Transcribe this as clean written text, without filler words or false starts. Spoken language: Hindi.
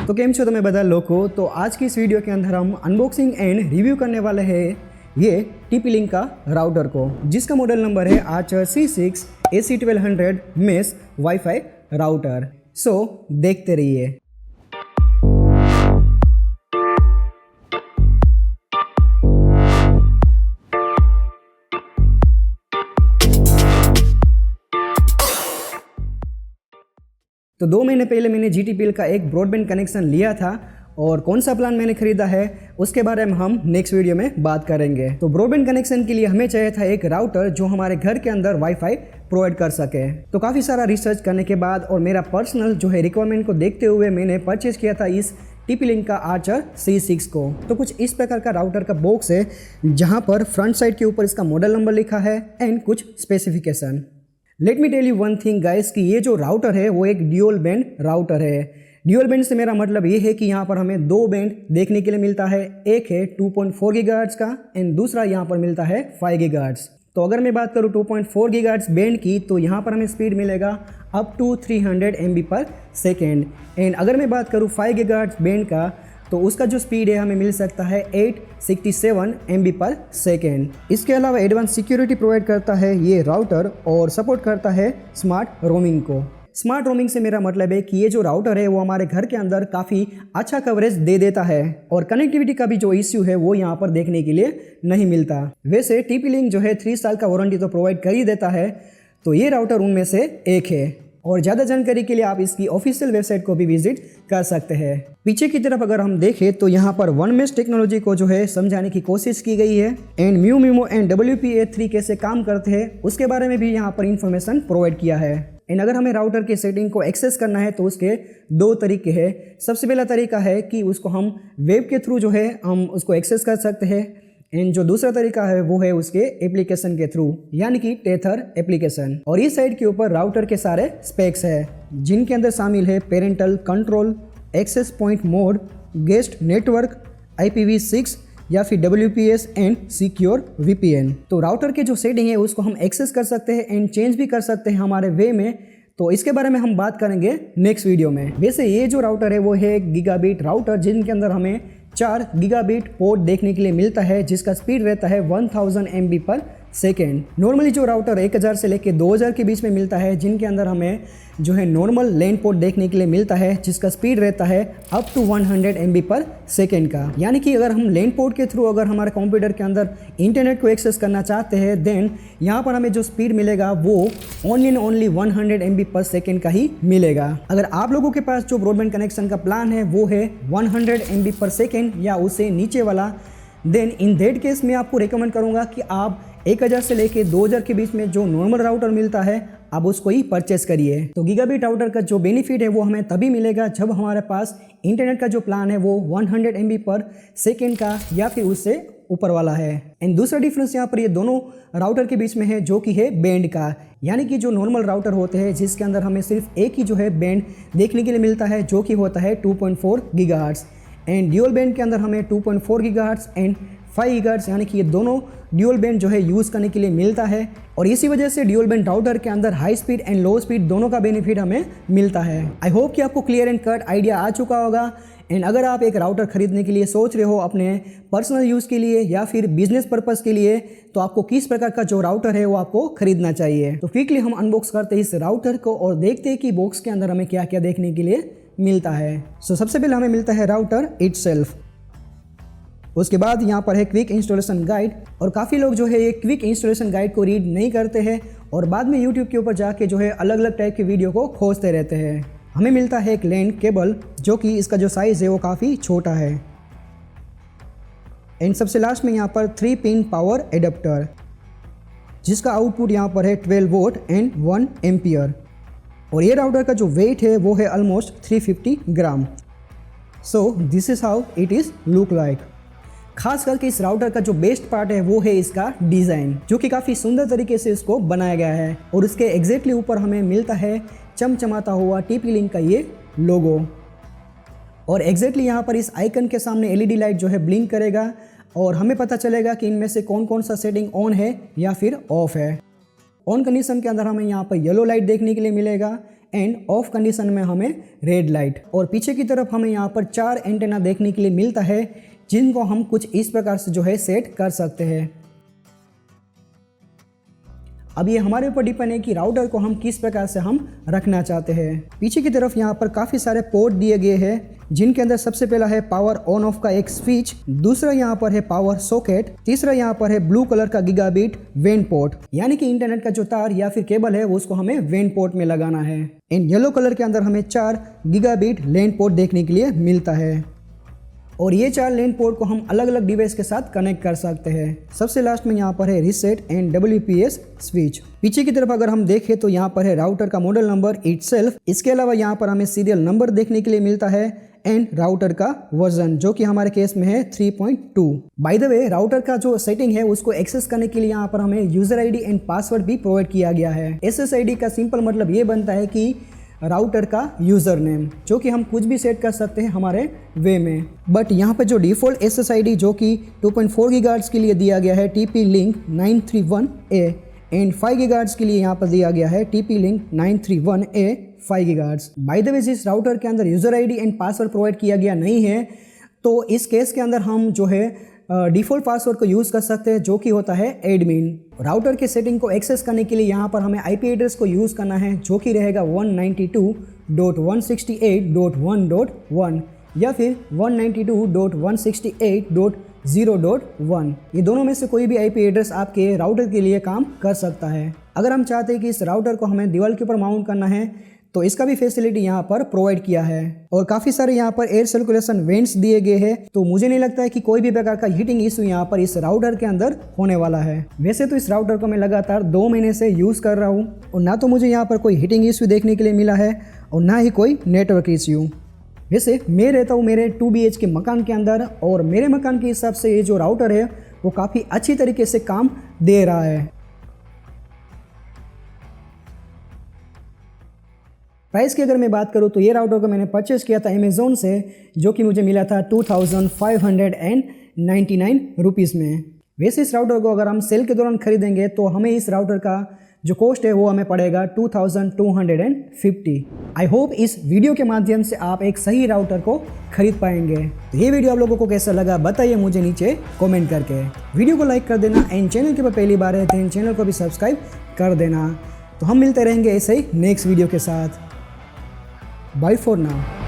तो केम छो तुम्हें बता लोगों। तो आज की इस वीडियो के अंदर हम अनबॉक्सिंग एंड रिव्यू करने वाले हैं ये TP-Link का राउटर को, जिसका मॉडल नंबर है Archer C6AC1200 mesh wifi router. So देखते रहिए। तो 2 महीने पहले मैंने GTPL का एक ब्रॉडबैंड कनेक्शन लिया था और कौन सा प्लान मैंने खरीदा है उसके बारे में हम नेक्स्ट वीडियो में बात करेंगे। तो ब्रॉडबैंड कनेक्शन के लिए हमें चाहिए था एक राउटर जो हमारे घर के अंदर वाईफाई प्रोवाइड कर सके। तो काफ़ी सारा रिसर्च करने के बाद और मेरा पर्सनल जो है रिक्वायरमेंट को देखते हुए मैंने परचेज किया था इस TP-Link का आर्चर C6 को। तो कुछ इस प्रकार का राउटर का बॉक्स है जहाँ पर फ्रंट साइड के ऊपर इसका मॉडल नंबर लिखा है एंड कुछ specification. Let me tell you one thing guys कि ये जो राउटर है वो एक ड्यूअल बैंड राउटर है। ड्यूअल बैंड से मेरा मतलब ये है कि यहाँ पर हमें 2 बैंड देखने के लिए मिलता है। एक है 2.4 गीगाहर्ट्ज का एंड दूसरा यहाँ पर मिलता है 5 गीगाहर्ट्ज। तो अगर मैं बात करूँ 2.4 गीगाहर्ट्ज बैंड की तो यहाँ पर हमें स्पीड मिलेगा अप टू 300 MB/s एंड अगर मैं बात करूँ 5 गीगाहर्ट्ज बैंड का तो उसका जो स्पीड है हमें मिल सकता है 867 MB/s। इसके अलावा एडवांस सिक्योरिटी प्रोवाइड करता है ये राउटर और सपोर्ट करता है स्मार्ट रोमिंग को। स्मार्ट रोमिंग से मेरा मतलब है कि ये जो राउटर है वो हमारे घर के अंदर काफ़ी अच्छा कवरेज दे देता है और कनेक्टिविटी का भी जो इश्यू है वो यहाँ पर देखने के लिए नहीं मिलता। वैसे TP-Link जो है 3 साल का वारंटी तो प्रोवाइड कर ही देता है, तो ये राउटर उनमें से एक है। और ज़्यादा जानकारी के लिए आप इसकी ऑफिशियल वेबसाइट को भी विजिट कर सकते हैं। पीछे की तरफ अगर हम देखें तो यहाँ पर वन मेश टेक्नोलॉजी को जो है समझाने की कोशिश की गई है एंड MIMO एंड WPA3 कैसे काम करते हैं उसके बारे में भी यहाँ पर इंफॉर्मेशन प्रोवाइड किया है। एंड अगर हमें राउटर के सेटिंग को एक्सेस करना है तो उसके 2 तरीके हैं। सबसे पहला तरीका है कि उसको हम वेब के थ्रू जो है हम उसको एक्सेस कर सकते हैं एंड जो दूसरा तरीका है वो है उसके एप्लीकेशन के थ्रू, यानी कि टेथर एप्लीकेशन। और इस साइड के ऊपर राउटर के सारे स्पेक्स है जिनके अंदर शामिल है parental control, access point mode, guest network, IPv6 या फिर WPS एंड सिक्योर VPN। तो राउटर के जो सेटिंग है उसको हम एक्सेस कर सकते हैं एंड चेंज भी कर सकते हैं हमारे वे में। तो इसके बारे में हम बात करेंगे नेक्स्ट वीडियो में। वैसे ये जो राउटर है वो है गीगाबिट राउटर जिनके अंदर हमें 4 गीगाबिट पोर्ट देखने के लिए मिलता है जिसका स्पीड रहता है 1000 MB/s। नॉर्मली जो राउटर 1000 से लेकर 2000 के बीच में मिलता है जिनके अंदर हमें जो है नॉर्मल लैन पोर्ट देखने के लिए मिलता है जिसका स्पीड रहता है अप टू 100 MB/s का। यानी कि अगर हम लैन पोर्ट के थ्रू अगर हमारे कंप्यूटर के अंदर इंटरनेट को एक्सेस करना चाहते हैं देन यहाँ पर हमें जो स्पीड मिलेगा वो ओनली एंड ओनली 100 MB/s का ही मिलेगा। अगर आप लोगों के पास जो ब्रॉडबैंड कनेक्शन का प्लान है वो है 100 MB/s या उससे नीचे वाला, देन इन दैट केस मैं आपको रिकमेंड करूंगा कि आप 1000 से लेके 2000 के बीच में जो नॉर्मल राउटर मिलता है आप उसको ही परचेस करिए। तो गीगाबिट राउटर का जो बेनिफिट है वो हमें तभी मिलेगा जब हमारे पास इंटरनेट का जो प्लान है वो 100 MB/s का या फिर उससे ऊपर वाला है। एंड दूसरा डिफरेंस यहाँ पर ये दोनों राउटर के बीच में है जो कि है बैंड का, यानी कि जो नॉर्मल राउटर होते हैं जिसके अंदर हमें सिर्फ एक ही जो है बैंड देखने के लिए मिलता है जो कि होता है 2.4 गीगाहर्ट्ज एंड ड्यूअल बैंड के अंदर हमें 2.4 गीगाहर्ट्ज एंड 5 गीगाहर्ट्ज, यानी कि ये दोनों ड्यूअल बैंड जो है यूज़ करने के लिए मिलता है। और इसी वजह से ड्यूअल बैंड राउटर के अंदर high speed and low speed दोनों का बेनिफिट हमें मिलता है। आई होप कि आपको क्लियर एंड कट आइडिया आ चुका होगा। एंड अगर आप एक राउटर खरीदने के लिए सोच रहे हो अपने पर्सनल यूज़ के लिए या फिर बिजनेस पर्पज़ के लिए तो आपको किस प्रकार का जो राउटर है वो आपको खरीदना चाहिए। तो क्विकली हम अनबॉक्स करते हैं इस राउटर को और देखते हैं कि बॉक्स के अंदर हमें क्या क्या देखने के लिए मिलता है। सबसे पहले हमें मिलता है राउटर इटसेल्फ। उसके बाद यहाँ पर है क्विक इंस्टॉलेशन गाइड और काफ़ी लोग जो है ये क्विक इंस्टॉलेशन गाइड को रीड नहीं करते हैं और बाद में यूट्यूब के ऊपर जाके जो है अलग अलग टाइप के वीडियो को खोजते रहते हैं। हमें मिलता है एक लैन केबल जो कि इसका जो साइज़ है वो काफ़ी छोटा है। एंड सबसे लास्ट में यहाँ पर 3 पिन पावर एडाप्टर जिसका आउटपुट यहाँ पर है 12 वोल्ट एंड 1 एम्पियर। और ये राउटर का जो वेट है वो है almost 350 gram. So this is how it is look like. खास करके इस राउटर का जो बेस्ट पार्ट है वो है इसका डिज़ाइन जो कि काफ़ी सुंदर तरीके से इसको बनाया गया है और उसके एग्जैक्टली ऊपर हमें मिलता है चमचमाता हुआ TP-Link का ये लोगो। और एग्जैक्टली यहाँ पर इस आइकन के सामने LED लाइट जो है ब्लिंक करेगा और हमें पता चलेगा कि इनमें से कौन कौन सा सेटिंग ऑन है या फिर ऑफ है। ऑन कंडीशन के अंदर हमें यहाँ पर येलो लाइट देखने के लिए मिलेगा एंड ऑफ कंडीशन में हमें रेड लाइट। और पीछे की तरफ हमें यहाँ पर 4 एंटेना देखने के लिए मिलता है, जिनको हम कुछ इस प्रकार से जो है सेट कर सकते हैं। अब ये हमारे ऊपर डिपेंड है कि राउटर को हम किस प्रकार से हम रखना चाहते हैं। पीछे की तरफ यहाँ पर काफ़ी सारे पोर्ट दिए गए हैं, जिनके अंदर सबसे पहला है पावर ऑन ऑफ का एक स्विच, दूसरा यहाँ पर है पावर सॉकेट, तीसरा यहाँ पर है ब्लू कलर का गीगाबिट वेन पोर्ट, यानी कि इंटरनेट का जो तार या फिर केबल है उसको हमें वेन पोर्ट में लगाना है। इन येलो कलर के अंदर हमें 4 गीगाबिट लैन पोर्ट देखने के लिए मिलता है और ये 4 लैन पोर्ट को हम अलग अलग डिवाइस के साथ कनेक्ट कर सकते हैं। सबसे लास्ट में यहाँ पर है रीसेट एंड WPS स्विच। पीछे की तरफ अगर हम देखें तो यहाँ पर है राउटर का मॉडल नंबर इटसेल्फ। इसके अलावा यहाँ पर हमें सीरियल नंबर देखने के लिए मिलता है एंड राउटर का वर्जन, जो कि हमारे केस में है 3.2। बाय द वे, राउटर का जो सेटिंग है उसको एक्सेस करने के लिए यहाँ पर हमें यूजर ID एंड पासवर्ड भी प्रोवाइड किया गया है। SSID का सिंपल मतलब ये बनता है कि राउटर का यूज़र नेम, जो कि हम कुछ भी सेट कर सकते हैं हमारे वे में। बट यहाँ पे जो डिफ़ॉल्ट SSID जो कि 2.4 गीगाहर्ट्ज़ के लिए दिया गया है TP-Link 931A एंड 5 गीगाहर्ट्ज़ के लिए यहाँ पर दिया गया है TP-Link 931A 5 gigahertz. By the way, जिस राउटर के अंदर user ID and password provide किया गया नहीं है, तो इस केस के अंदर हम जो है डिफ़ॉल्ट पासवर्ड को यूज़ कर सकते हैं, जो कि होता है एडमिन। राउटर के सेटिंग को एक्सेस करने के लिए यहाँ पर हमें IP एड्रेस को यूज़ करना है, जो कि रहेगा 192.168.1.1 या फिर 192.168.0.1। ये दोनों में से कोई भी IP एड्रेस आपके राउटर के लिए काम कर सकता है। अगर हम चाहते हैं कि इस राउटर को हमें दीवार के ऊपर माउंट करना है, तो इसका भी फैसिलिटी यहाँ पर प्रोवाइड किया है और काफ़ी सारे यहाँ पर एयर सर्कुलेशन वेंट्स दिए गए हैं। तो मुझे नहीं लगता है कि कोई भी प्रकार का हीटिंग इशू यहाँ पर इस राउटर के अंदर होने वाला है। वैसे तो इस राउटर को मैं लगातार 2 महीने से यूज़ कर रहा हूँ और ना तो मुझे यहाँ पर कोई हीटिंग इशू देखने के लिए मिला है और ना ही कोई नेटवर्क इशू। वैसे मैं रहता हूँ मेरे 2 BHK मकान के अंदर और मेरे मकान के हिसाब से ये जो राउटर है वो काफ़ी अच्छी तरीके से काम दे रहा है। प्राइस की अगर मैं बात करूँ तो ये राउटर को मैंने परचेस किया था अमेज़ॉन से, जो कि मुझे मिला था 2599 रुपीज़ में। वैसे इस राउटर को अगर हम सेल के दौरान खरीदेंगे तो हमें इस राउटर का जो कॉस्ट है वो हमें पड़ेगा 2250। आई होप इस वीडियो के माध्यम से आप एक सही राउटर को खरीद पाएंगे। तो ये वीडियो आप लोगों को कैसा लगा बताइए मुझे नीचे कमेंट करके। वीडियो को लाइक कर देना एंड चैनल के ऊपर पहली बार है तो चैनल को भी सब्सक्राइब कर देना। तो हम मिलते रहेंगे ऐसे ही नेक्स्ट वीडियो के साथ। Bye for now.